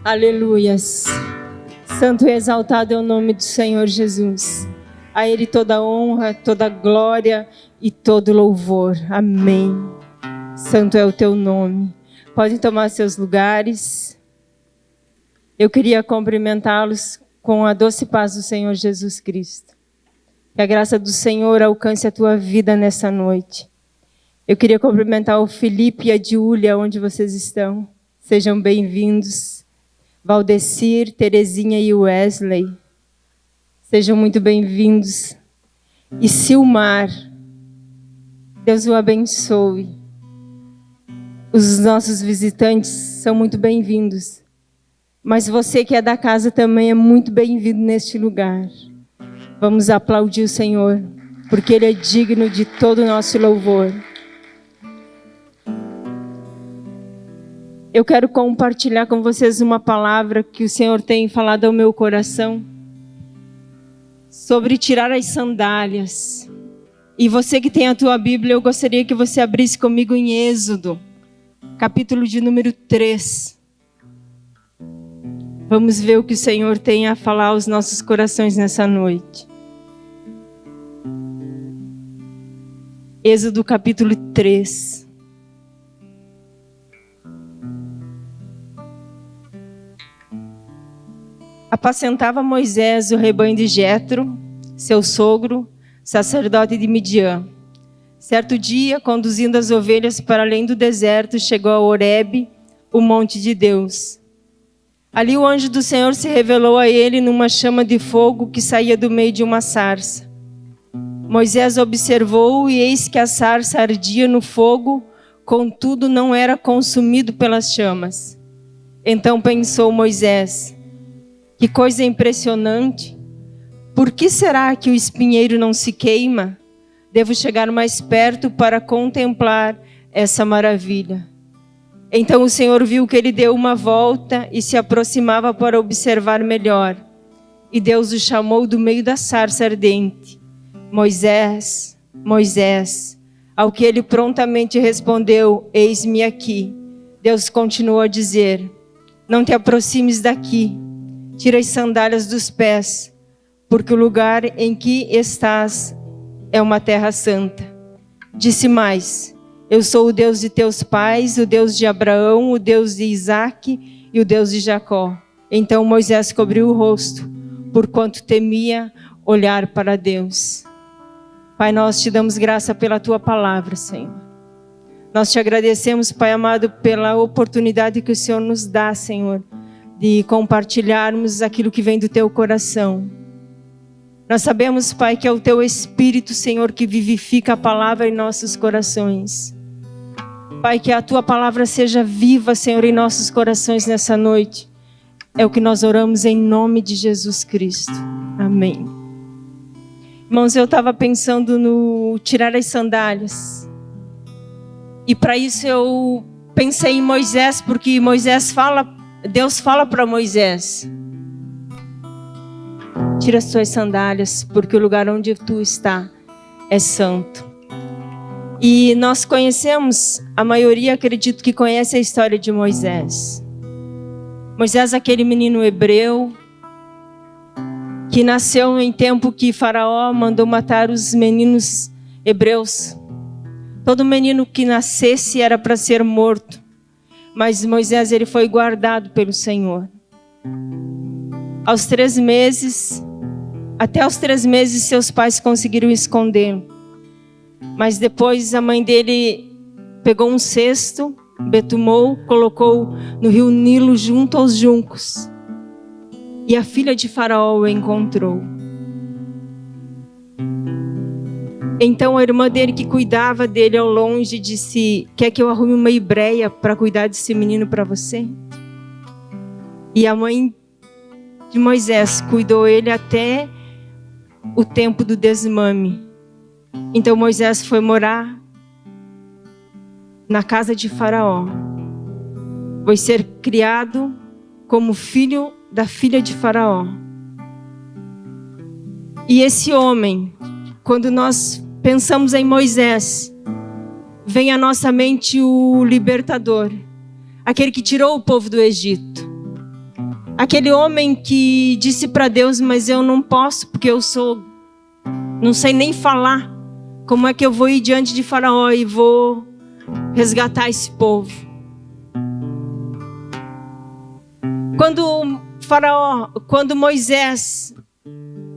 Aleluias. Santo e exaltado é o nome do Senhor Jesus. A Ele toda honra, toda glória e todo louvor. Amém. Santo é o teu nome. Podem tomar seus lugares. Eu queria cumprimentá-los com a doce paz do Senhor Jesus Cristo. Que a graça do Senhor alcance a tua vida nessa noite. Eu queria cumprimentar o Felipe e a Diúlia, onde vocês estão. Sejam bem-vindos. Valdecir, Terezinha e Wesley. Sejam muito bem-vindos. E Silmar, Deus o abençoe. Os nossos visitantes são muito bem-vindos. Mas você que é da casa também é muito bem-vindo neste lugar. Vamos aplaudir o Senhor, porque Ele é digno de todo o nosso louvor. Eu quero compartilhar com vocês uma palavra que o Senhor tem falado ao meu coração sobre tirar as sandálias. E você que tem a tua Bíblia, eu gostaria que você abrisse comigo em Êxodo, capítulo de número 3. Vamos ver o que o Senhor tem a falar aos nossos corações nessa noite. Êxodo capítulo 3. Apacentava Moisés o rebanho de Jetro, seu sogro, sacerdote de Midian. Certo dia, conduzindo as ovelhas para além do deserto, chegou a Horebe, o monte de Deus. Ali o anjo do Senhor se revelou a ele numa chama de fogo que saía do meio de uma sarça. Moisés observou e eis que a sarça ardia no fogo, contudo não era consumido pelas chamas. Então pensou Moisés: que coisa impressionante! Por que será que o espinheiro não se queima? Devo chegar mais perto para contemplar essa maravilha. Então o Senhor viu que ele deu uma volta e se aproximava para observar melhor. E Deus o chamou do meio da sarça ardente: Moisés, Moisés. Ao que ele prontamente respondeu: eis-me aqui. Deus continuou a dizer: não te aproximes daqui. Tira as sandálias dos pés, porque o lugar em que estás é uma terra santa. Disse mais: eu sou o Deus de teus pais, o Deus de Abraão, o Deus de Isaque e o Deus de Jacó. Então Moisés cobriu o rosto, porquanto temia olhar para Deus. Pai, nós te damos graça pela tua palavra, Senhor. Nós te agradecemos, Pai amado, pela oportunidade que o Senhor nos dá, Senhor, de compartilharmos aquilo que vem do teu coração. Nós sabemos, Pai, que é o teu Espírito, Senhor, que vivifica a palavra em nossos corações. Pai, que a tua palavra seja viva, Senhor, em nossos corações nessa noite. É o que nós oramos em nome de Jesus Cristo. Amém. Irmãos, eu estava pensando no tirar as sandálias. E para isso eu pensei em Moisés, porque Deus fala para Moisés: tira as tuas sandálias, porque o lugar onde tu está é santo. E nós conhecemos, a maioria acredito que conhece a história de Moisés. Moisés, aquele menino hebreu, que nasceu em tempo que Faraó mandou matar os meninos hebreus. Todo menino que nascesse era para ser morto. Mas Moisés, ele foi guardado pelo Senhor. Aos 3 meses, até aos 3 meses, seus pais conseguiram escondê-lo. Mas depois a mãe dele pegou um cesto, betumou, colocou no rio Nilo junto aos juncos. E a filha de Faraó o encontrou. Então a irmã dele, que cuidava dele ao longe, disse: quer que eu arrume uma hebreia para cuidar desse menino para você? E a mãe de Moisés cuidou ele até o tempo do desmame. Então Moisés foi morar na casa de Faraó. Foi ser criado como filho da filha de Faraó. E esse homem, quando nós pensamos em Moisés, vem à nossa mente o libertador, aquele que tirou o povo do Egito. Aquele homem que disse para Deus, mas eu não posso, porque não sei nem falar. Como é que eu vou ir diante de Faraó e vou resgatar esse povo? Quando Moisés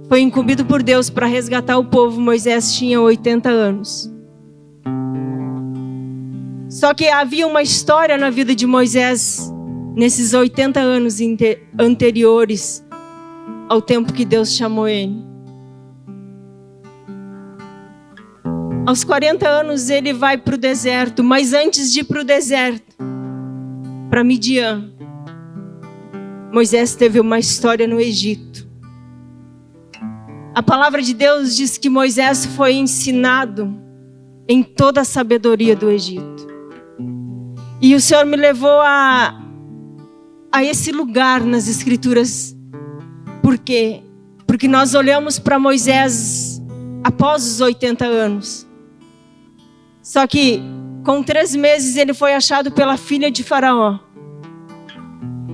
foi incumbido por Deus para resgatar o povo, Moisés tinha 80 anos. Só que havia uma história na vida de Moisés nesses 80 anos anteriores ao tempo que Deus chamou ele. Aos 40 anos ele vai para o deserto, mas antes de ir para o deserto, para Midian, Moisés teve uma história no Egito. A palavra de Deus diz que Moisés foi ensinado em toda a sabedoria do Egito. E o Senhor me levou a esse lugar nas Escrituras. Por quê? Porque nós olhamos para Moisés após os 80 anos. Só que com 3 meses ele foi achado pela filha de Faraó.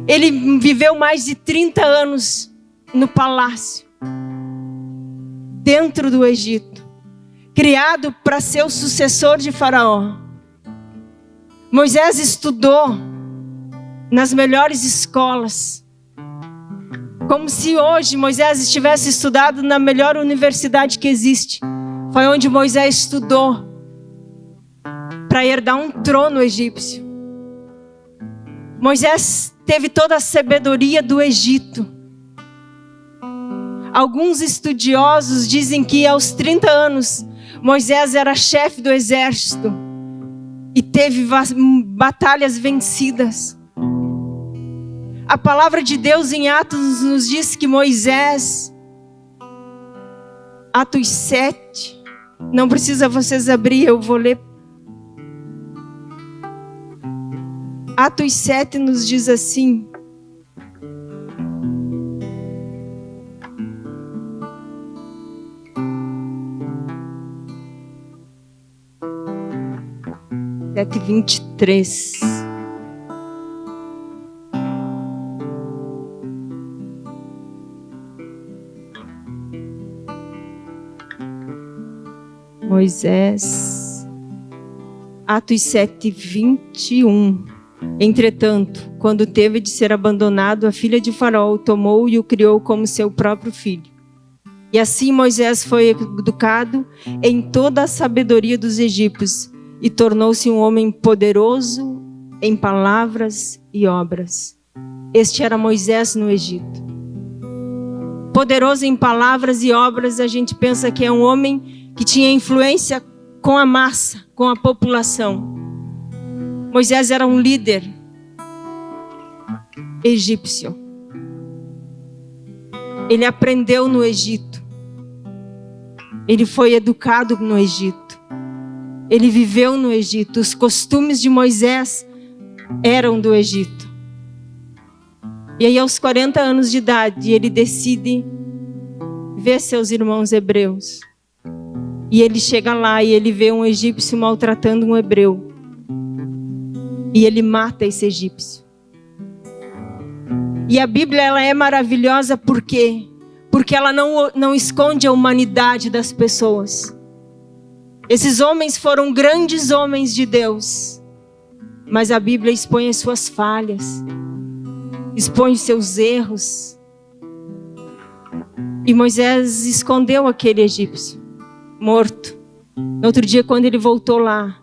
Ele viveu mais de 30 anos no palácio, dentro do Egito, criado para ser o sucessor de Faraó. Moisés estudou nas melhores escolas, como se hoje Moisés estivesse estudado na melhor universidade que existe. Foi onde Moisés estudou para herdar um trono egípcio. Moisés teve toda a sabedoria do Egito. Alguns estudiosos dizem que aos 30 anos Moisés era chefe do exército e teve batalhas vencidas. A palavra de Deus em Atos nos diz que Moisés, Atos 7, não precisa vocês abrir, eu vou ler. Atos 7 nos diz assim: Sete 23. Moisés, Atos 7, 21. Entretanto, quando teve de ser abandonado, a filha de Faraó o tomou e o criou como seu próprio filho. E assim Moisés foi educado em toda a sabedoria dos egípcios e tornou-se um homem poderoso em palavras e obras. Este era Moisés no Egito. Poderoso em palavras e obras, a gente pensa que é um homem que tinha influência com a massa, com a população. Moisés era um líder egípcio. Ele aprendeu no Egito. Ele foi educado no Egito. Ele viveu no Egito. Os costumes de Moisés eram do Egito. E aí, aos 40 anos de idade, ele decide ver seus irmãos hebreus. E ele chega lá e ele vê um egípcio maltratando um hebreu. E ele mata esse egípcio. E a Bíblia, ela é maravilhosa por quê? Porque ela não esconde a humanidade das pessoas. Esses homens foram grandes homens de Deus. Mas a Bíblia expõe as suas falhas. Expõe os seus erros. E Moisés escondeu aquele egípcio, morto. No outro dia, quando ele voltou lá,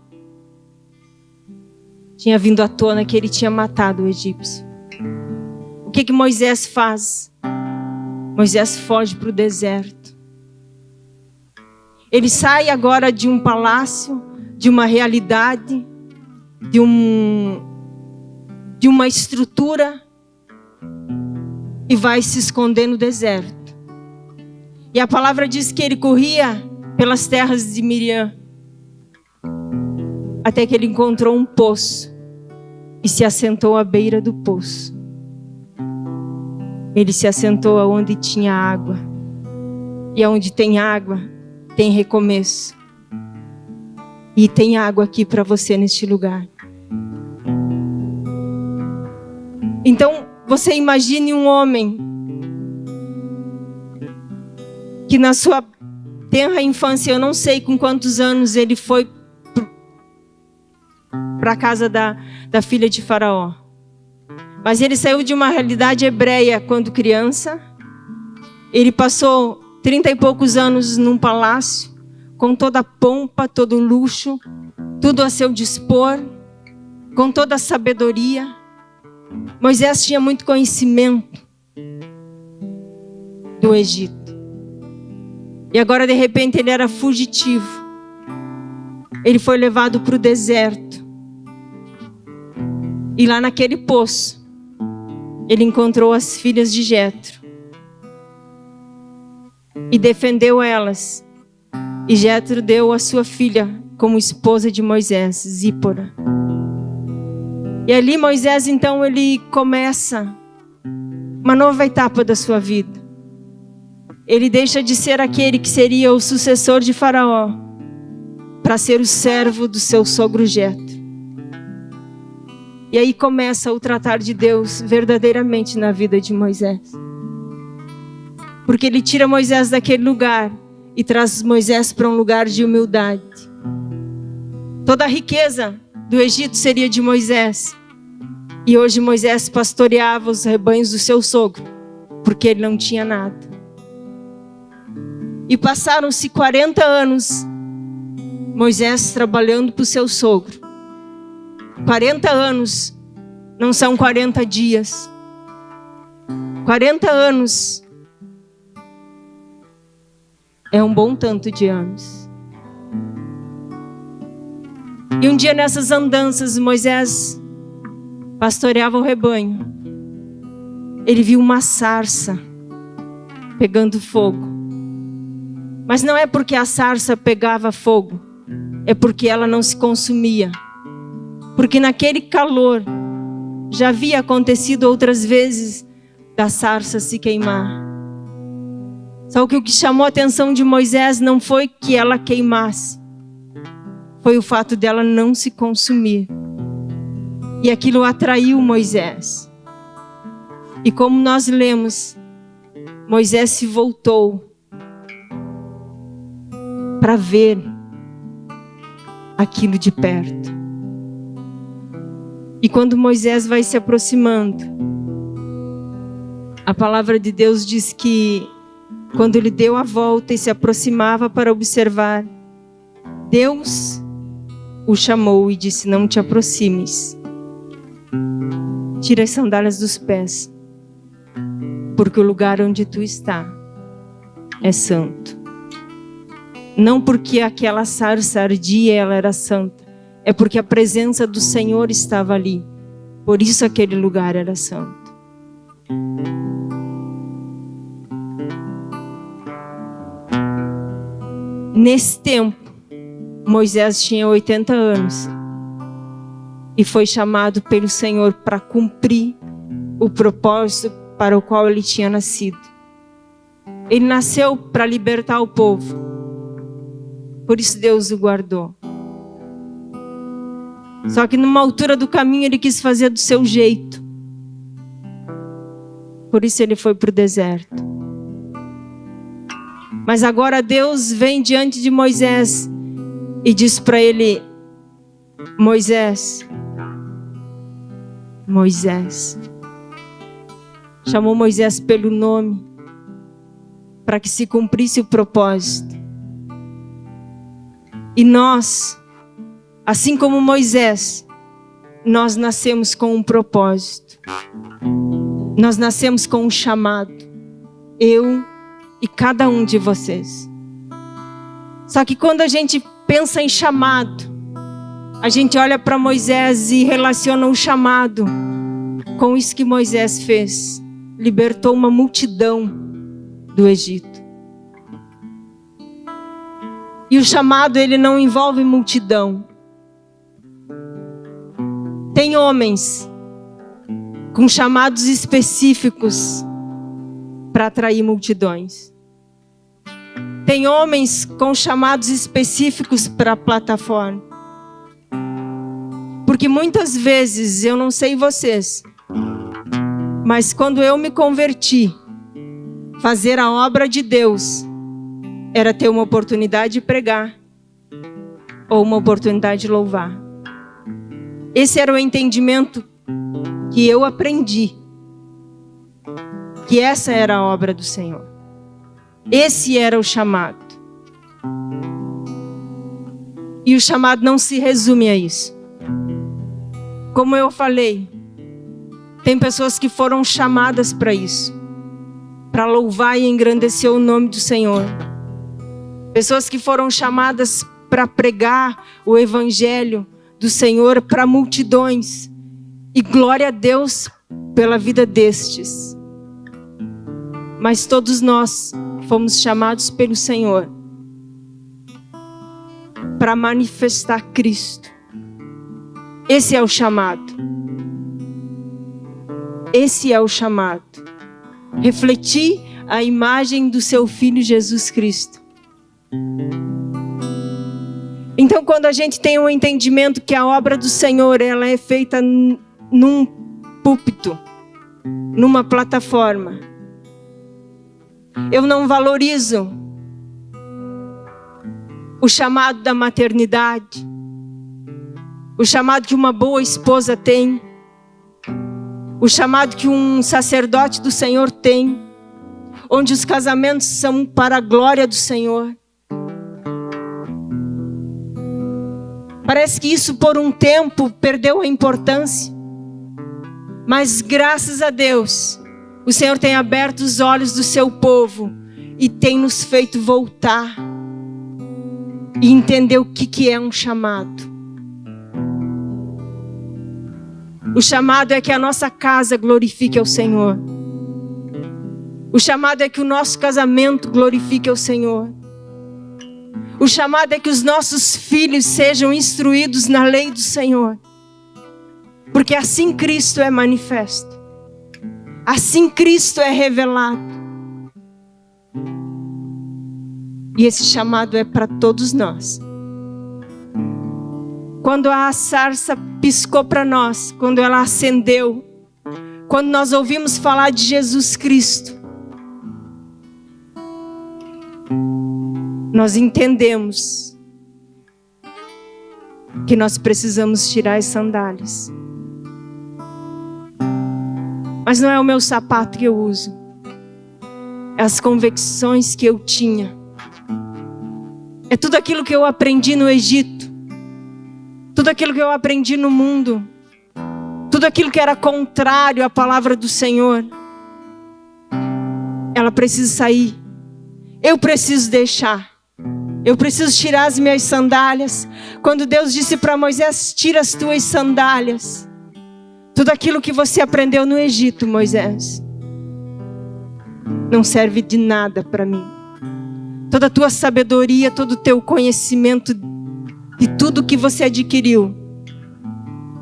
tinha vindo à tona que ele tinha matado o egípcio. O que Moisés faz? Moisés foge para o deserto. Ele sai agora de um palácio, de uma realidade, de uma estrutura, e vai se esconder no deserto. E a palavra diz que ele corria pelas terras de Midian, até que ele encontrou um poço e se assentou à beira do poço. Ele se assentou aonde tinha água. E aonde tem água, tem recomeço. E tem água aqui para você neste lugar. Então, você imagine um homem que na sua tenra infância, eu não sei com quantos anos ele foi para a casa da filha de Faraó. Mas ele saiu de uma realidade hebreia quando criança. Ele passou 30 e poucos anos num palácio, com toda a pompa, todo o luxo, tudo a seu dispor, com toda a sabedoria. Moisés tinha muito conhecimento do Egito. E agora, de repente, ele era fugitivo. Ele foi levado para o deserto. E lá naquele poço, ele encontrou as filhas de Jetro. E defendeu elas. E Jetro deu a sua filha como esposa de Moisés, Zípora. E ali Moisés, então, ele começa uma nova etapa da sua vida. Ele deixa de ser aquele que seria o sucessor de Faraó para ser o servo do seu sogro Jetro. E aí começa o tratar de Deus verdadeiramente na vida de Moisés. Porque ele tira Moisés daquele lugar e traz Moisés para um lugar de humildade. Toda a riqueza do Egito seria de Moisés. E hoje Moisés pastoreava os rebanhos do seu sogro, porque ele não tinha nada. E passaram-se 40 anos, Moisés trabalhando para o seu sogro. 40 anos não são 40 dias. 40 anos é um bom tanto de anos. E um dia nessas andanças, Moisés pastoreava o rebanho. Ele viu uma sarça pegando fogo. Mas não é porque a sarça pegava fogo, é porque ela não se consumia. Porque naquele calor já havia acontecido outras vezes da sarça se queimar. Só que o que chamou a atenção de Moisés não foi que ela queimasse, foi o fato dela não se consumir. E aquilo atraiu Moisés. E como nós lemos, Moisés se voltou para ver aquilo de perto. E quando Moisés vai se aproximando, a palavra de Deus diz que quando ele deu a volta e se aproximava para observar, Deus o chamou e disse: não te aproximes. Tira as sandálias dos pés, porque o lugar onde tu está é santo. Não porque aquela sarça ardia, ela era santa. É porque a presença do Senhor estava ali. Por isso aquele lugar era santo. Nesse tempo, Moisés tinha 80 anos. E foi chamado pelo Senhor para cumprir o propósito para o qual ele tinha nascido. Ele nasceu para libertar o povo. Por isso Deus o guardou. Só que numa altura do caminho ele quis fazer do seu jeito. Por isso ele foi para o deserto. Mas agora Deus vem diante de Moisés e diz para ele: Moisés. Moisés. Chamou Moisés pelo nome para que se cumprisse o propósito. E nós, assim como Moisés, nós nascemos com um propósito. Nós nascemos com um chamado. Eu e cada um de vocês. Só que quando a gente pensa em chamado, a gente olha para Moisés e relaciona o chamado com isso que Moisés fez. Libertou uma multidão do Egito. E o chamado, ele não envolve multidão. Tem homens com chamados específicos para atrair multidões. Tem homens com chamados específicos para a plataforma. Porque muitas vezes, eu não sei vocês, Mas quando eu me converti, fazer a obra de Deus era ter uma oportunidade de pregar ou uma oportunidade de louvar. Esse era o entendimento que eu aprendi, que essa era a obra do Senhor. Esse era o chamado. E o chamado não se resume a isso. Como eu falei, tem pessoas que foram chamadas para isso, para louvar e engrandecer o nome do Senhor. Pessoas que foram chamadas para pregar o evangelho do Senhor para multidões. E glória a Deus pela vida destes. Mas todos nós fomos chamados pelo Senhor para manifestar Cristo. Esse é o chamado. Esse é o chamado. Refletir a imagem do seu Filho Jesus Cristo. Então, quando a gente tem um entendimento que a obra do Senhor ela é feita num púlpito, numa plataforma, eu não valorizo o chamado da maternidade, o chamado que uma boa esposa tem, o chamado que um sacerdote do Senhor tem, onde os casamentos são para a glória do Senhor. Parece que isso por um tempo perdeu a importância. Mas graças a Deus, o Senhor tem aberto os olhos do seu povo e tem nos feito voltar e entender o que é um chamado. O chamado é que a nossa casa glorifique ao Senhor. O chamado é que o nosso casamento glorifique ao Senhor. O chamado é que os nossos filhos sejam instruídos na lei do Senhor. Porque assim Cristo é manifesto. Assim Cristo é revelado. E esse chamado é para todos nós. Quando a sarça piscou para nós, quando ela acendeu, quando nós ouvimos falar de Jesus Cristo, nós entendemos que nós precisamos tirar as sandálias. Mas não é o meu sapato que eu uso, é as convicções que eu tinha, é tudo aquilo que eu aprendi no Egito, tudo aquilo que eu aprendi no mundo, tudo aquilo que era contrário à palavra do Senhor. Ela precisa sair. Eu preciso deixar. Eu preciso tirar as minhas sandálias. Quando Deus disse para Moisés: tira as tuas sandálias. Tudo aquilo que você aprendeu no Egito, Moisés, não serve de nada para mim. Toda a tua sabedoria, todo o teu conhecimento de tudo que você adquiriu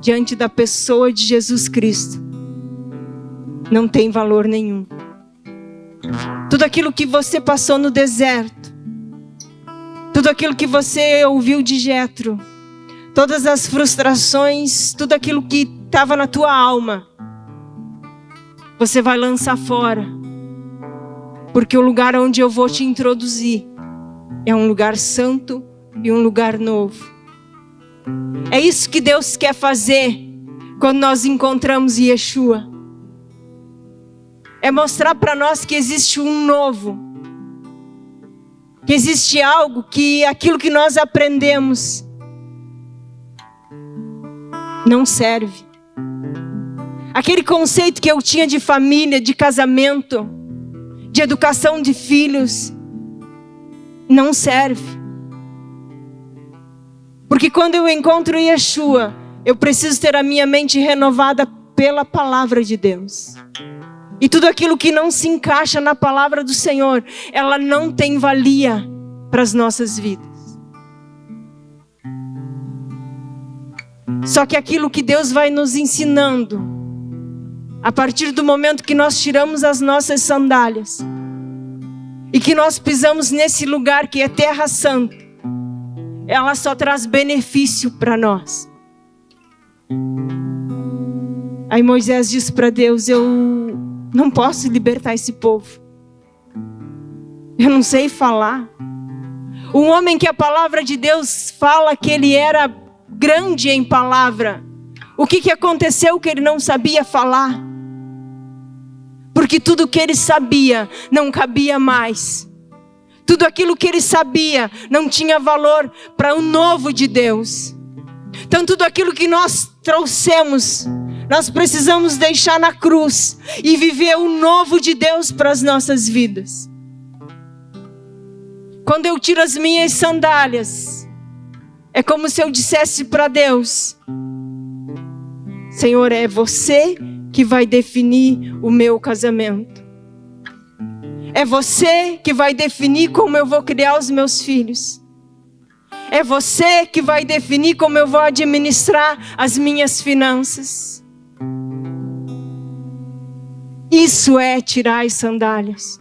diante da pessoa de Jesus Cristo não tem valor nenhum. Tudo aquilo que você passou no deserto, tudo aquilo que você ouviu de Jetro, todas as frustrações, tudo aquilo que estava na tua alma, você vai lançar fora. Porque o lugar onde eu vou te introduzir é um lugar santo e um lugar novo. É isso que Deus quer fazer quando nós encontramos Yeshua. É mostrar para nós que existe um novo. Que existe algo que aquilo que nós aprendemos não serve. Aquele conceito que eu tinha de família, de casamento, de educação de filhos, não serve. Porque quando eu encontro Yeshua, eu preciso ter a minha mente renovada pela palavra de Deus. E tudo aquilo que não se encaixa na palavra do Senhor, ela não tem valia para as nossas vidas. Só que aquilo que Deus vai nos ensinando, a partir do momento que nós tiramos as nossas sandálias e que nós pisamos nesse lugar que é terra santa, ela só traz benefício para nós. Aí Moisés disse para Deus: eu Não posso libertar esse povo. Eu não sei falar. Um homem que a palavra de Deus fala que ele era grande em palavra. O que aconteceu que ele não sabia falar? Porque tudo que ele sabia não cabia mais. Tudo aquilo que ele sabia não tinha valor para o novo de Deus. Então tudo aquilo que nós trouxemos, nós precisamos deixar na cruz e viver o novo de Deus para as nossas vidas. Quando eu tiro as minhas sandálias, é como se eu dissesse para Deus: Senhor, é você que vai definir o meu casamento. É você que vai definir como eu vou criar os meus filhos. É você que vai definir como eu vou administrar as minhas finanças. Isso é tirar as sandálias.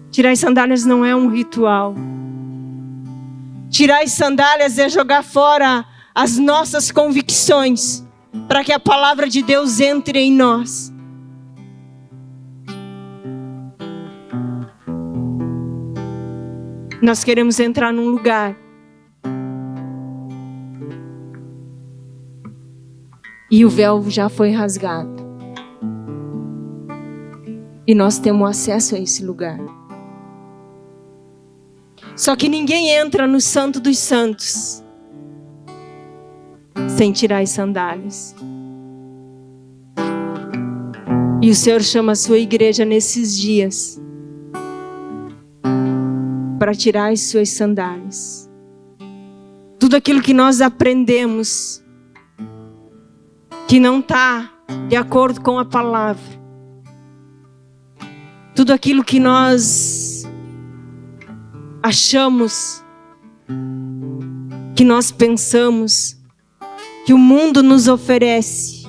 Tirar as sandálias não é um ritual. Tirar as sandálias é jogar fora as nossas convicções, para que a palavra de Deus entre em nós. Nós queremos entrar num lugar e o véu já foi rasgado. E nós temos acesso a esse lugar. Só que ninguém entra no Santo dos Santos sem tirar as sandálias. E o Senhor chama a sua igreja nesses dias para tirar as suas sandálias. Tudo aquilo que nós aprendemos que não está de acordo com a palavra. Tudo aquilo que nós achamos, que nós pensamos, que o mundo nos oferece,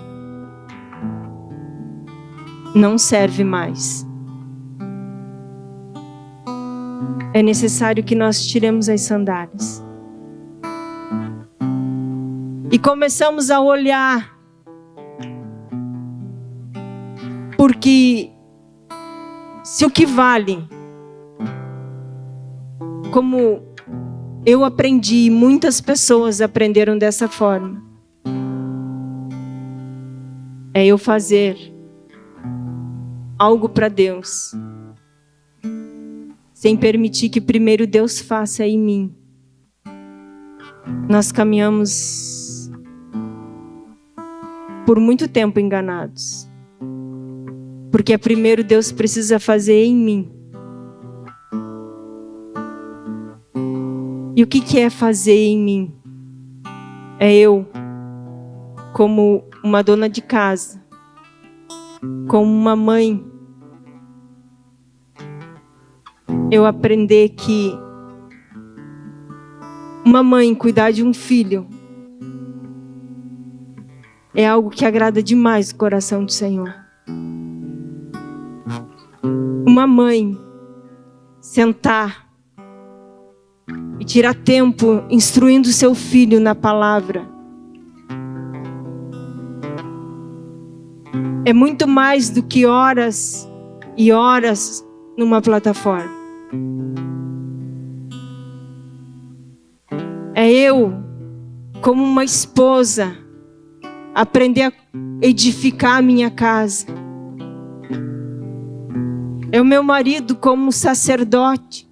não serve mais. É necessário que nós tiremos as sandálias. E começamos a olhar. Porque se o que vale, como eu aprendi, muitas pessoas aprenderam dessa forma, é eu fazer algo para Deus, sem permitir que primeiro Deus faça em mim. Nós caminhamos por muito tempo enganados. Porque primeiro Deus precisa fazer em mim. E o que é fazer em mim? É eu, como uma dona de casa, como uma mãe, eu aprender que uma mãe cuidar de um filho é algo que agrada demais o coração do Senhor. Uma mãe sentar e tirar tempo instruindo seu filho na palavra é muito mais do que horas e horas numa plataforma. É eu, como uma esposa, aprender a edificar a minha casa. É o meu marido, como sacerdote,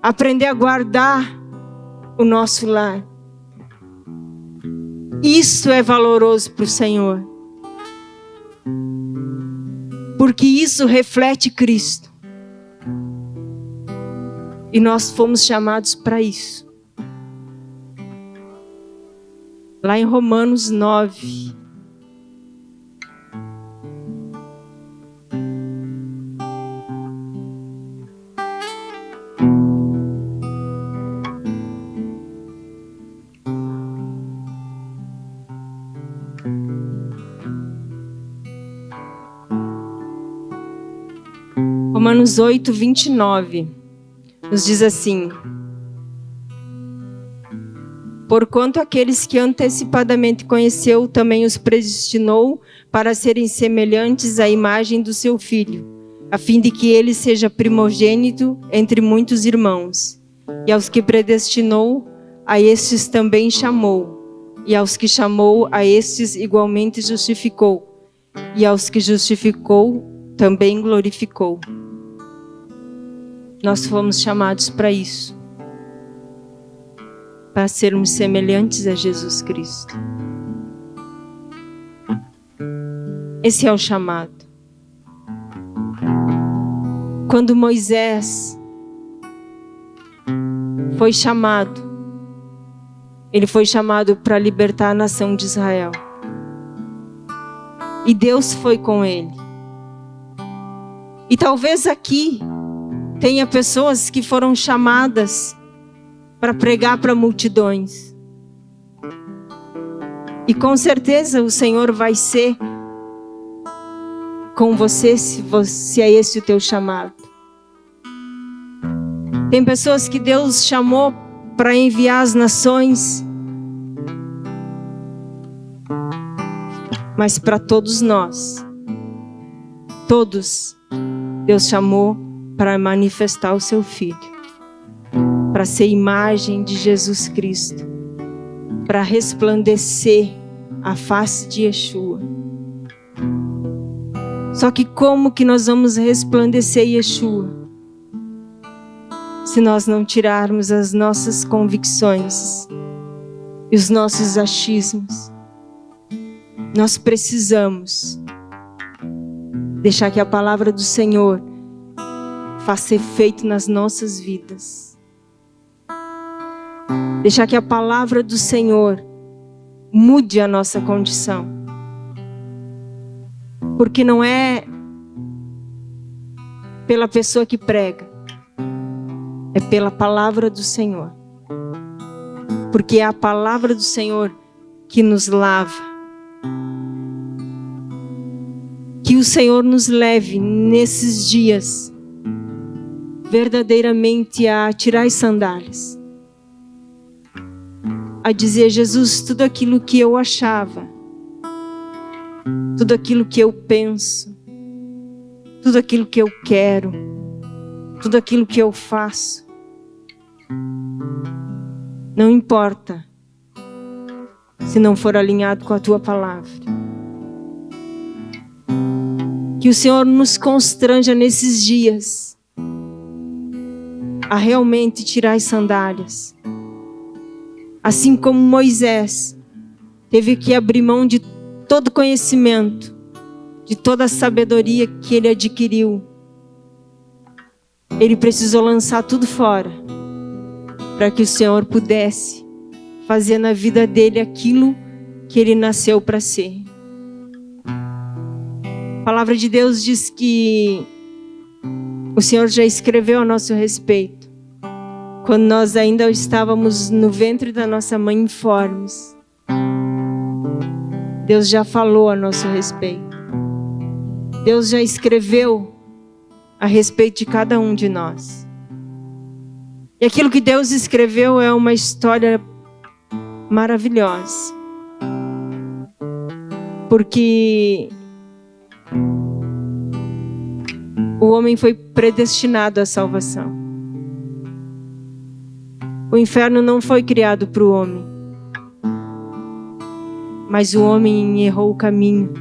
aprender a guardar o nosso lar. Isso é valoroso para o Senhor. Porque isso reflete Cristo. E nós fomos chamados para isso. Lá em Romanos 9. Romanos 8, 29, nos diz assim: Porquanto aqueles que antecipadamente conheceu, também os predestinou para serem semelhantes à imagem do seu Filho, a fim de que ele seja primogênito entre muitos irmãos. E aos que predestinou, a estes também chamou. E aos que chamou, a estes igualmente justificou. E aos que justificou, também glorificou. Nós fomos chamados para isso. Para sermos semelhantes a Jesus Cristo. Esse é o chamado. Quando Moisés foi chamado, ele foi chamado para libertar a nação de Israel. E Deus foi com ele. E talvez aqui tenha pessoas que foram chamadas para pregar para multidões. E com certeza o Senhor vai ser com você, se é esse o teu chamado. Tem pessoas que Deus chamou para enviar às nações. Mas para todos nós, todos, Deus chamou para manifestar o seu Filho. Para ser imagem de Jesus Cristo, para resplandecer a face de Yeshua. Só que como que nós vamos resplandecer Yeshua? Se nós não tirarmos as nossas convicções e os nossos achismos. Nós precisamos deixar que a palavra do Senhor faça efeito nas nossas vidas. Deixar que a palavra do Senhor mude a nossa condição. Porque não é pela pessoa que prega, é pela palavra do Senhor. Porque é a palavra do Senhor que nos lava. Que o Senhor nos leve nesses dias verdadeiramente a tirar as sandálias. A dizer: Jesus, tudo aquilo que eu achava, tudo aquilo que eu penso, tudo aquilo que eu quero, tudo aquilo que eu faço, não importa se não for alinhado com a tua palavra. Que o Senhor nos constranja nesses dias a realmente tirar as sandálias. Assim como Moisés teve que abrir mão de todo conhecimento, de toda a sabedoria que ele adquiriu. Ele precisou lançar tudo fora, para que o Senhor pudesse fazer na vida dele aquilo que ele nasceu para ser. A palavra de Deus diz que o Senhor já escreveu a nosso respeito. Quando nós ainda estávamos no ventre da nossa mãe informes, Deus já falou a nosso respeito. Deus já escreveu a respeito de cada um de nós. E aquilo que Deus escreveu é uma história maravilhosa. Porque o homem foi predestinado à salvação. O inferno não foi criado para o homem, mas o homem errou o caminho.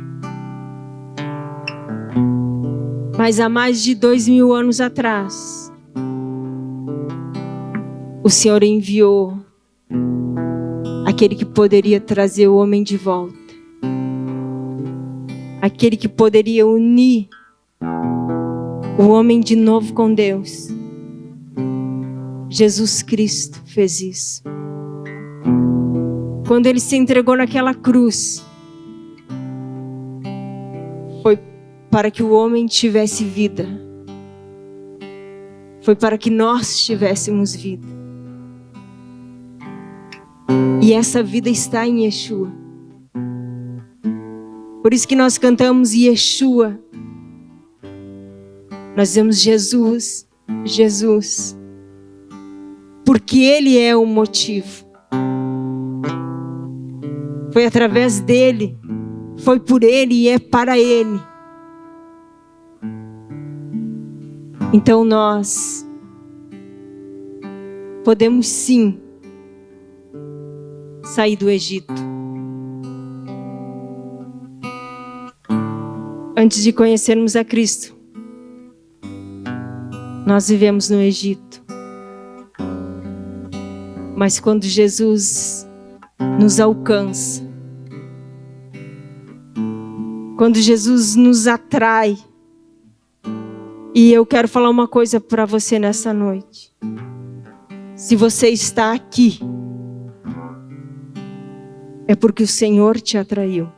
Mas há mais de 2000 anos atrás, o Senhor enviou aquele que poderia trazer o homem de volta. Aquele que poderia unir o homem de novo com Deus. Jesus Cristo fez isso. Quando ele se entregou naquela cruz, foi para que o homem tivesse vida. Foi para que nós tivéssemos vida. E essa vida está em Yeshua. Por isso que nós cantamos Yeshua. Nós dizemos Jesus, Jesus. Porque Ele é o motivo. Foi através dele, foi por ele e é para ele. Então nós podemos sim sair do Egito. Antes de conhecermos a Cristo, nós vivemos no Egito. Mas quando Jesus nos alcança, quando Jesus nos atrai, e eu quero falar uma coisa para você nessa noite. Se você está aqui, é porque o Senhor te atraiu.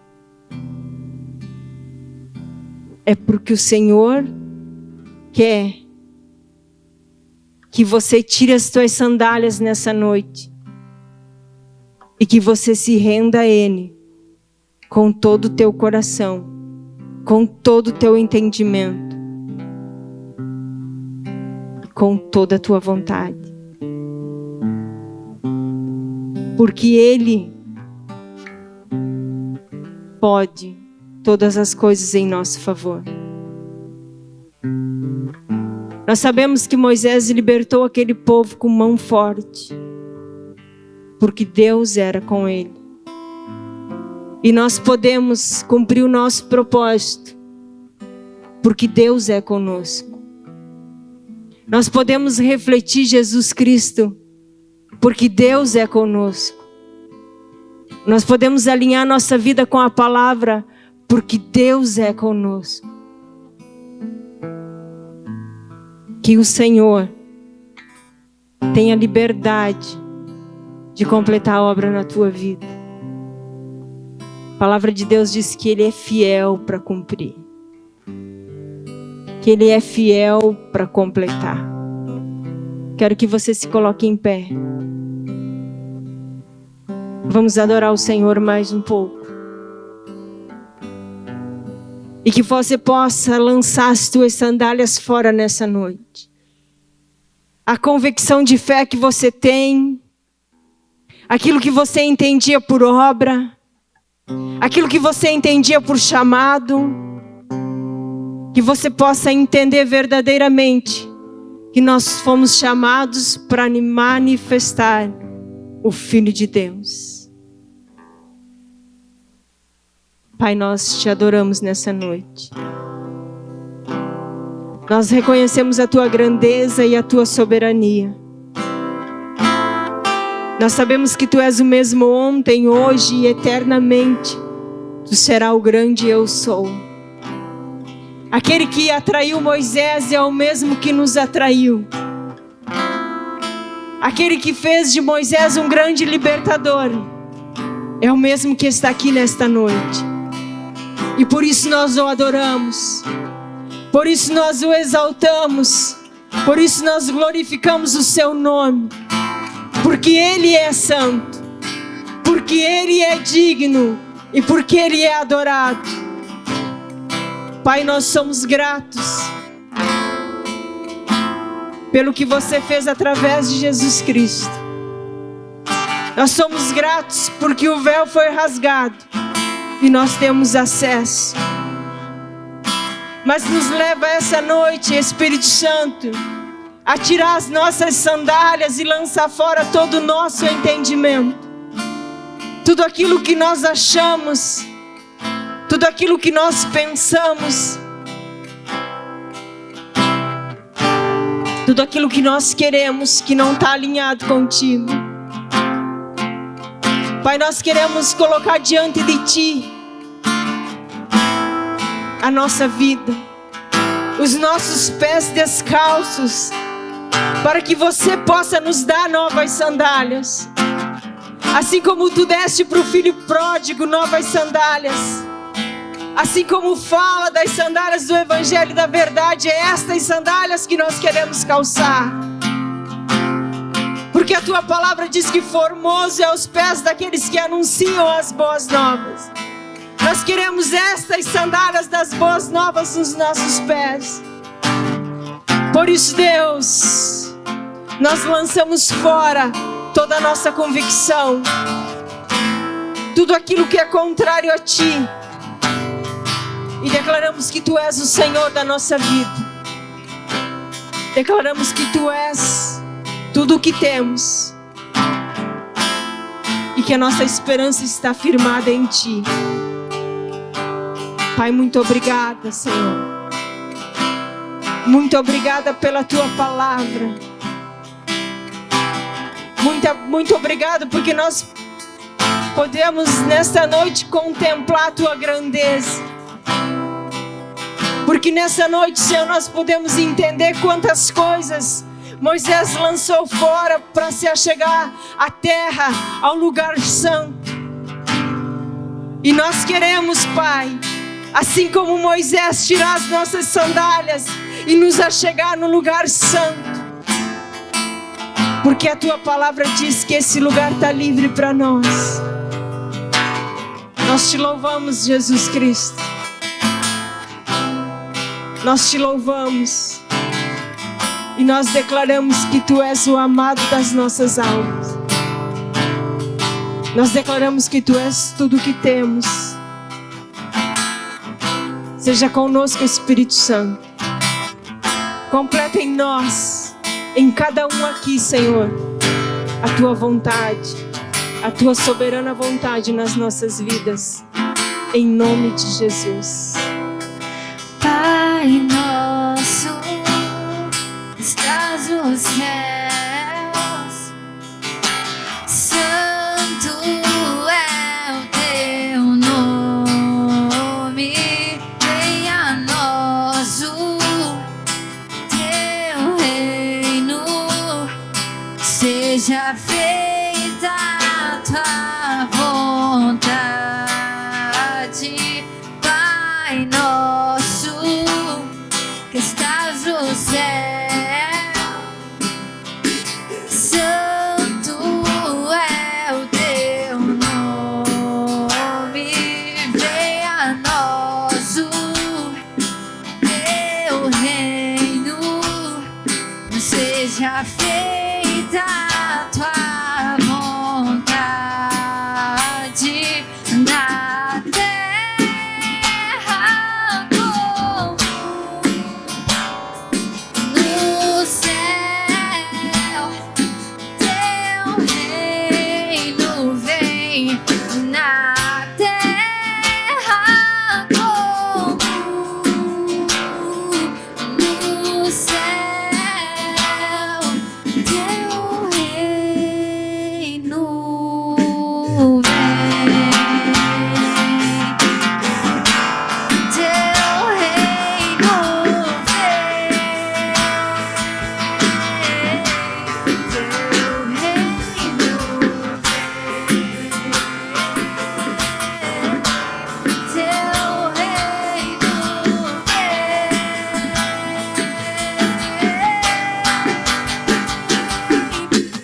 É porque o Senhor quer que você tire as tuas sandálias nessa noite e que você se renda a Ele com todo o teu coração, com todo o teu entendimento, com toda a tua vontade. Porque Ele pode todas as coisas em nosso favor. Nós sabemos que Moisés libertou aquele povo com mão forte, porque Deus era com ele. E nós podemos cumprir o nosso propósito, porque Deus é conosco. Nós podemos refletir Jesus Cristo, porque Deus é conosco. Nós podemos alinhar nossa vida com a palavra, porque Deus é conosco. Que o Senhor tenha liberdade de completar a obra na tua vida. A palavra de Deus diz que Ele é fiel para cumprir. Que Ele é fiel para completar. Quero que você se coloque em pé. Vamos adorar o Senhor mais um pouco. E que você possa lançar as tuas sandálias fora nessa noite. A convicção de fé que você tem, aquilo que você entendia por obra, aquilo que você entendia por chamado, que você possa entender verdadeiramente que nós fomos chamados para manifestar o Filho de Deus. Pai, nós te adoramos nessa noite. Nós reconhecemos a tua grandeza e a tua soberania. Nós sabemos que tu és o mesmo ontem, hoje e eternamente. Tu serás o grande eu sou. Aquele que atraiu Moisés é o mesmo que nos atraiu. Aquele que fez de Moisés um grande libertador é o mesmo que está aqui nesta noite. E por isso nós o adoramos, por isso nós o exaltamos, por isso nós glorificamos o seu nome, porque Ele é santo, porque Ele é digno e porque Ele é adorado. Pai, nós somos gratos pelo que você fez através de Jesus Cristo. Nós somos gratos porque o véu foi rasgado e nós temos acesso. Mas nos leva essa noite, Espírito Santo, a tirar as nossas sandálias e lançar fora todo o nosso entendimento. Tudo aquilo que nós achamos, tudo aquilo que nós pensamos, tudo aquilo que nós queremos que não está alinhado contigo. Pai, nós queremos colocar diante de Ti a nossa vida, os nossos pés descalços, para que você possa nos dar novas sandálias. Assim como Tu deste para o filho pródigo novas sandálias, assim como fala das sandálias do Evangelho da Verdade, é estas sandálias que nós queremos calçar. Porque a Tua palavra diz que formoso é os pés daqueles que anunciam as boas novas. Nós queremos estas sandálias das boas novas nos nossos pés. Por isso, Deus, nós lançamos fora toda a nossa convicção, tudo aquilo que é contrário a Ti. E declaramos que Tu és o Senhor da nossa vida. Declaramos que Tu és tudo o que temos. E que a nossa esperança está firmada em Ti. Pai, muito obrigada, Senhor. Muito obrigada pela Tua palavra. Muito obrigado porque nós podemos nesta noite contemplar a Tua grandeza. Porque nessa noite, Senhor, nós podemos entender quantas coisas Moisés lançou fora para se achegar à terra, ao lugar santo. E nós queremos, Pai, assim como Moisés, tirar as nossas sandálias e nos achegar no lugar santo. Porque a Tua palavra diz que esse lugar está livre para nós. Nós Te louvamos, Jesus Cristo. Nós Te louvamos. E nós declaramos que Tu és o amado das nossas almas. Nós declaramos que Tu és tudo o que temos. Seja conosco, Espírito Santo. Completa em nós, em cada um aqui, Senhor, a Tua vontade, a Tua soberana vontade nas nossas vidas. Em nome de Jesus. Pai nosso, estás nos céus, santo é o Teu nome, venha a nós o Teu reino, seja feita a Tua vontade, Pai nosso, que estás no céu, santo é o Teu nome, venha a nós o Teu reino, seja feita a Tua vontade na terra como no céu. Teu reino vem na terra como no céu. Teu reino vem. Teu reino vem. Teu reino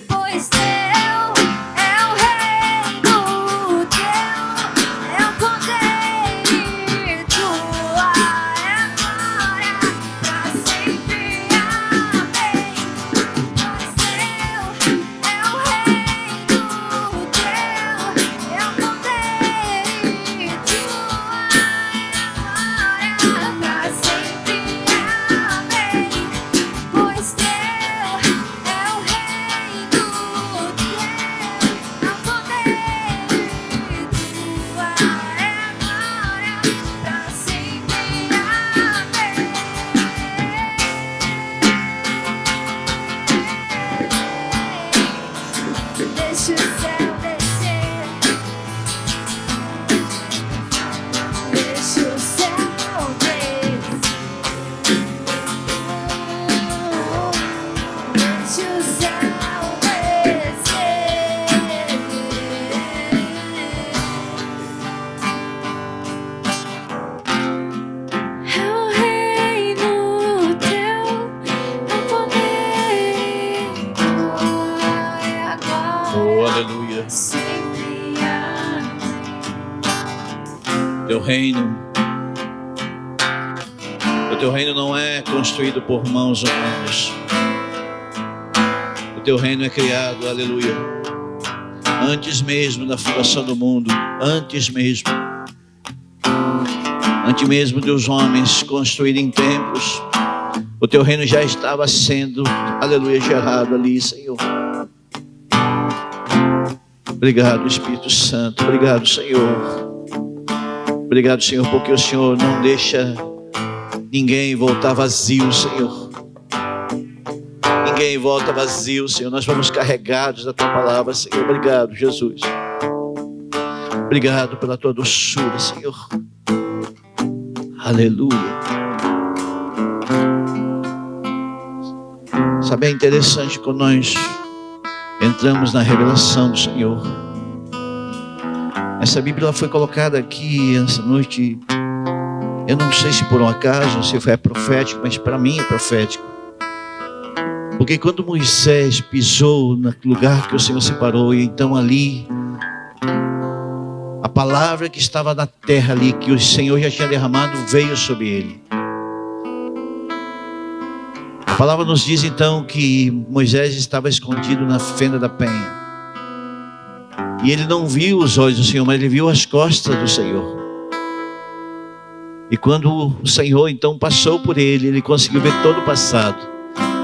pois Teu é o reino, Teu é o poder, Tua é a glória pra sempre. Amém. Pois Teu é o reino, Teu é o poder, Tua é a glória pra sempre. Amém. Pois Teu é o reino, Teu é o poder, Tua é a glória pra sempre. Amém. Deixa o céu descer, deixa o céu descer, deixa o céu descer. É o reino Teu, é o poder, Tua é a glória. Oh, aleluia. Sempre. Amém. Teu reino. O Teu reino não é construído por mãos humanas. O Teu reino é criado, aleluia, Antes mesmo da fundação do mundo, antes mesmo dos homens construírem templos, o teu reino já estava sendo, aleluia, gerado ali, Senhor. Obrigado, Espírito Santo. Obrigado, Senhor. Obrigado, Senhor, porque o Senhor não deixa ninguém voltar vazio, Senhor. Ninguém volta vazio, Senhor. Nós vamos carregados da tua palavra, Senhor. Obrigado, Jesus. Obrigado pela tua doçura, Senhor. Aleluia. Sabe, é interessante quando nós entramos na revelação do Senhor. Essa Bíblia foi colocada aqui essa noite. Eu não sei se por um acaso, se foi profético, mas para mim é profético. Porque quando Moisés pisou no lugar que o Senhor separou, e então ali, a palavra que estava na terra ali, que o Senhor já tinha derramado, veio sobre ele. A palavra nos diz então que Moisés estava escondido na fenda da penha. E ele não viu os olhos do Senhor, mas ele viu as costas do Senhor. E quando o Senhor então passou por ele, ele conseguiu ver todo o passado.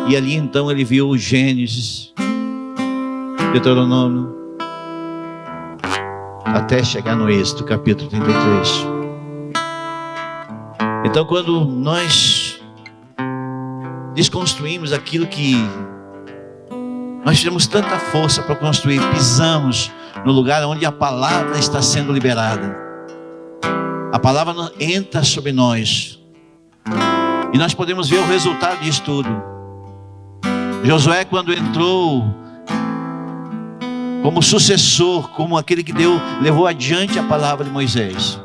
E ali então ele viu o Gênesis, Deuteronômio, até chegar no Êxodo, capítulo 33. Então quando nós desconstruímos aquilo que nós tivemos tanta força para construir, pisamos no lugar onde a palavra está sendo liberada. A palavra entra sobre nós e nós podemos ver o resultado disso tudo. Josué, quando entrou como sucessor, como aquele que levou adiante a palavra de Moisés,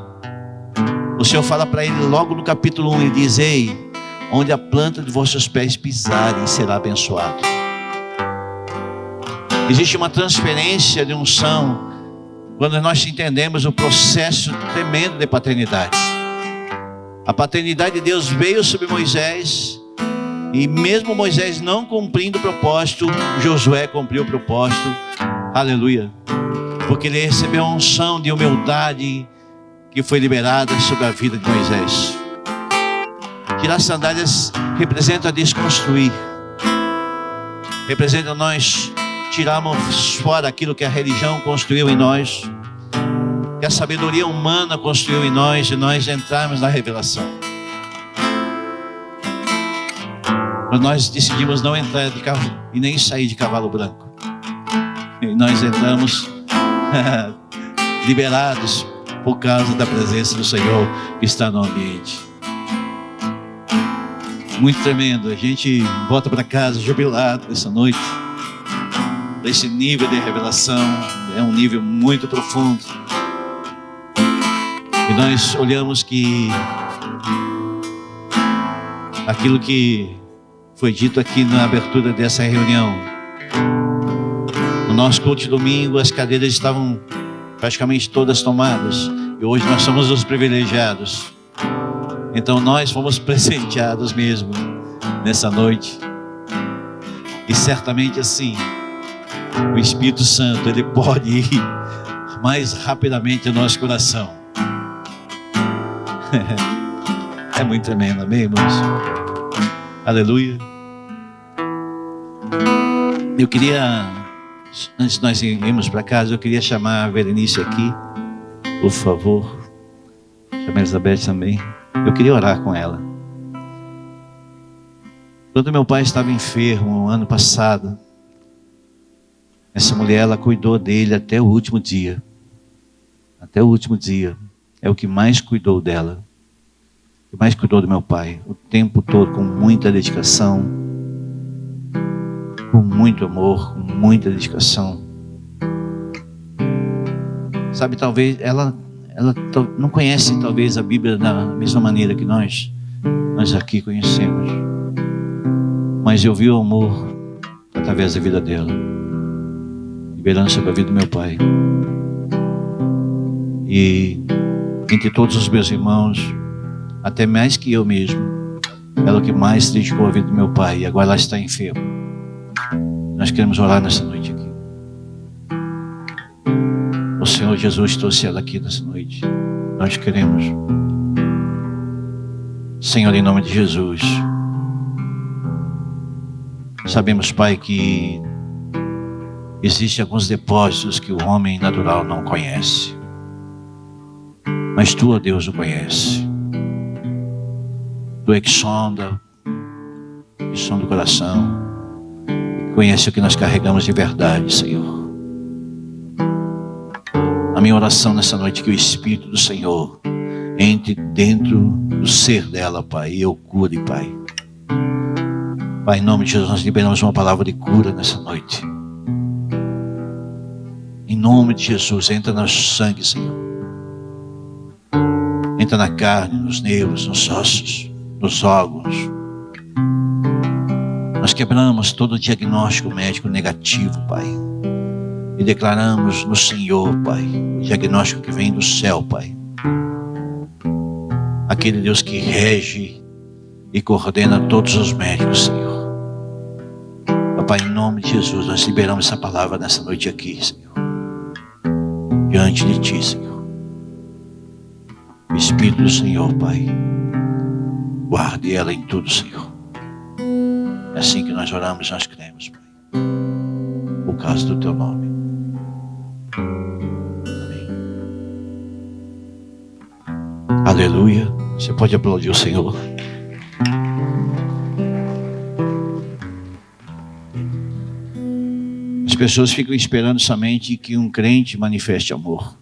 o Senhor fala para ele logo no capítulo 1, ele diz: ei, onde a planta de vossos pés pisarem será abençoado. Existe uma transferência de unção quando nós entendemos o processo tremendo de paternidade. A paternidade de Deus veio sobre Moisés, e mesmo Moisés não cumprindo o propósito, Josué cumpriu o propósito. Aleluia. Porque ele recebeu a unção de humildade que foi liberada sobre a vida de Moisés. Tirar as sandálias representa desconstruir, representa nós tirarmos fora aquilo que a religião construiu em nós, que a sabedoria humana construiu em nós, e nós entrarmos na revelação. Mas nós decidimos não entrar de cavalo e nem sair de cavalo branco, e nós entramos liberados por causa da presença do Senhor que está no ambiente. Muito tremendo. A gente volta para casa jubilado essa noite. Esse nível de revelação é um nível muito profundo. E nós olhamos que aquilo que foi dito aqui na abertura dessa reunião, no nosso culto de domingo, as cadeiras estavam praticamente todas tomadas, e hoje nós somos os privilegiados. Então nós fomos presenteados mesmo nessa noite. E certamente assim, o Espírito Santo, ele pode ir mais rapidamente ao nosso coração. É muito tremendo, amém, irmãos? Aleluia. Eu queria, antes de nós irmos para casa, eu queria chamar a Berenice aqui, por favor. Chama a Elizabeth também. Eu queria orar com ela. Quando meu pai estava enfermo, ano passado, essa mulher, ela cuidou dele até o último dia. Até o último dia. É o que mais cuidou dela. O que mais cuidou do meu pai. O tempo todo, com muita dedicação. Com muito amor, com muita dedicação. Sabe, talvez ela não conhece talvez a Bíblia da mesma maneira que nós aqui conhecemos. Mas eu vi o amor através da vida dela, liberando sobre a vida do meu pai. E entre todos os meus irmãos, até mais que eu mesmo, ela é o que mais se dedicou à vida do meu pai. E agora ela está enferma. Nós queremos orar nessa noite aqui. Senhor Jesus trouxe ela aqui nessa noite. Nós queremos, Senhor, em nome de Jesus. Sabemos, Pai, que existem alguns depósitos que o homem natural não conhece. Mas Tu, ó Deus, o conhece. Tu é que sonda o coração. Conhece o que nós carregamos de verdade, Senhor. A minha oração nessa noite é que o Espírito do Senhor entre dentro do ser dela, Pai, e eu cure, Pai. Pai, em nome de Jesus, nós liberamos uma palavra de cura nessa noite. Em nome de Jesus, entra no sangue, Senhor. Entra na carne, nos nervos, nos ossos, nos órgãos. Nós quebramos todo o diagnóstico médico negativo, Pai. E declaramos no Senhor, Pai, o diagnóstico que vem do céu, Pai. Aquele Deus que rege e coordena todos os médicos, Senhor. Pai, em nome de Jesus, nós liberamos essa palavra nessa noite aqui, Senhor. Diante de Ti, Senhor. O Espírito do Senhor, Pai, guarde ela em tudo, Senhor. É assim que nós oramos, nós cremos, Pai. Por causa do Teu nome. Amém. Aleluia. Você pode aplaudir o Senhor. As pessoas ficam esperando somente que um crente manifeste amor.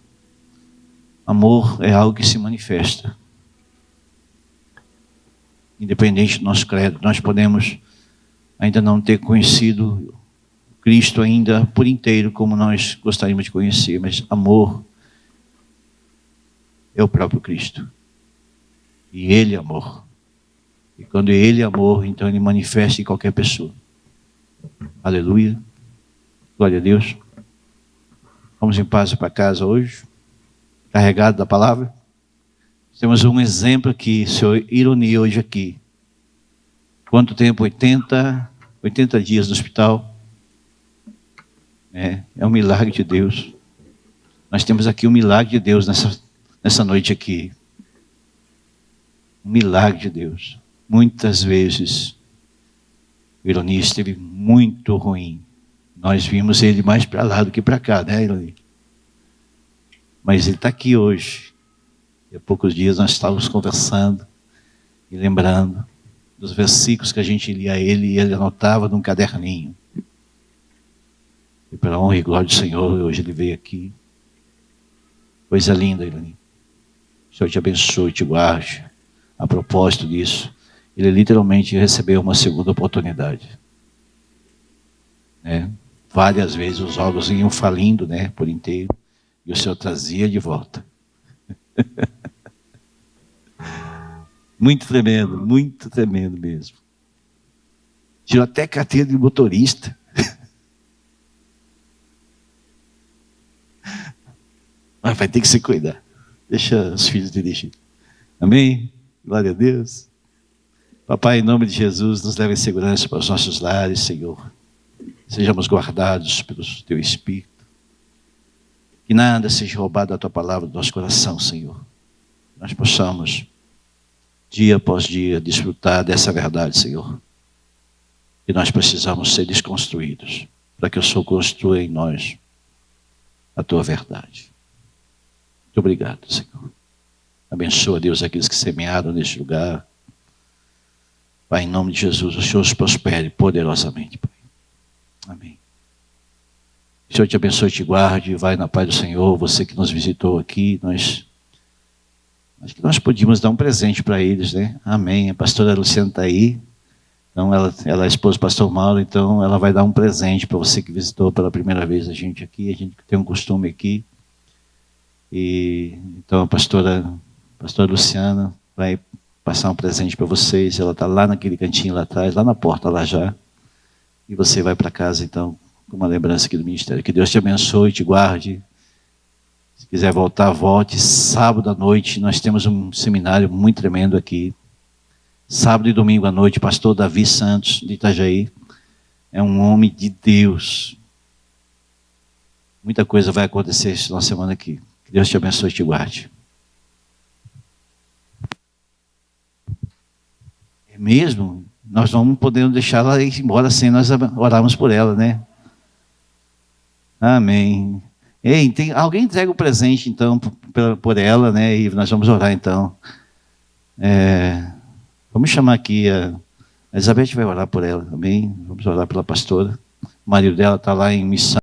Amor é algo que se manifesta. Independente do nosso credo, nós podemos ainda não ter conhecido Cristo ainda por inteiro como nós gostaríamos de conhecer, mas amor é o próprio Cristo. E Ele é amor. E quando Ele é amor, então Ele manifesta em qualquer pessoa. Aleluia. Glória a Deus. Vamos em paz para casa hoje, carregado da palavra. Temos um exemplo aqui, Senhor, ironia hoje aqui. Quanto tempo? 80 dias no hospital. É um milagre de Deus. Nós temos aqui um milagre de Deus nessa noite aqui. Um milagre de Deus. Muitas vezes o Ironi esteve muito ruim. Nós vimos ele mais para lá do que para cá, né, Ironi? Mas ele está aqui hoje. E há poucos dias nós estávamos conversando e lembrando dos versículos que a gente lia a ele e ele anotava num caderninho. E pela honra e glória do Senhor, hoje ele veio aqui. Coisa linda, Ironi. O Senhor te abençoe, te guarde. A propósito disso, ele literalmente recebeu uma segunda oportunidade. Né? Várias vezes os órgãos iam falindo, né, por inteiro, e o Senhor trazia de volta. Muito tremendo mesmo. Tirou até carteira de motorista. Mas vai ter que se cuidar. Deixa os filhos dirigir. Amém? Glória a Deus. Papai, em nome de Jesus, nos leve em segurança para os nossos lares, Senhor. Sejamos guardados pelo Teu Espírito. Que nada seja roubado da Tua palavra do nosso coração, Senhor. Nós possamos, dia após dia, desfrutar dessa verdade, Senhor. E nós precisamos ser desconstruídos, para que o Senhor construa em nós a Tua verdade. Muito obrigado, Senhor. Abençoa, Deus, aqueles que semearam neste lugar. Pai, em nome de Jesus, o Senhor os prospere poderosamente, Pai. Amém. O Senhor te abençoe e te guarde. Vai na paz do Senhor. Você que nos visitou aqui, acho que nós podíamos dar um presente para eles, né? Amém. A pastora Luciana está aí. Então, ela é a esposa do pastor Mauro, então ela vai dar um presente para você que visitou pela primeira vez a gente aqui. A gente tem um costume aqui. E então a pastora Luciana vai passar um presente para vocês. Ela está lá naquele cantinho lá atrás, lá na porta lá já. E você vai para casa então com uma lembrança aqui do ministério. Que Deus te abençoe, te guarde. Se quiser voltar, volte. Sábado à noite nós temos um seminário muito tremendo aqui. Sábado e domingo à noite, pastor Davi Santos de Itajaí. É um homem de Deus. Muita coisa vai acontecer essa nossa semana aqui. Que Deus te abençoe e te guarde. É mesmo? Nós não podemos deixar ela ir embora sem nós orarmos por ela, né? Amém. Ei, alguém entrega o presente, então, por ela, né? E nós vamos orar, então. Vamos chamar aqui a Elizabeth vai orar por ela, amém? Vamos orar pela pastora. O marido dela está lá em missão.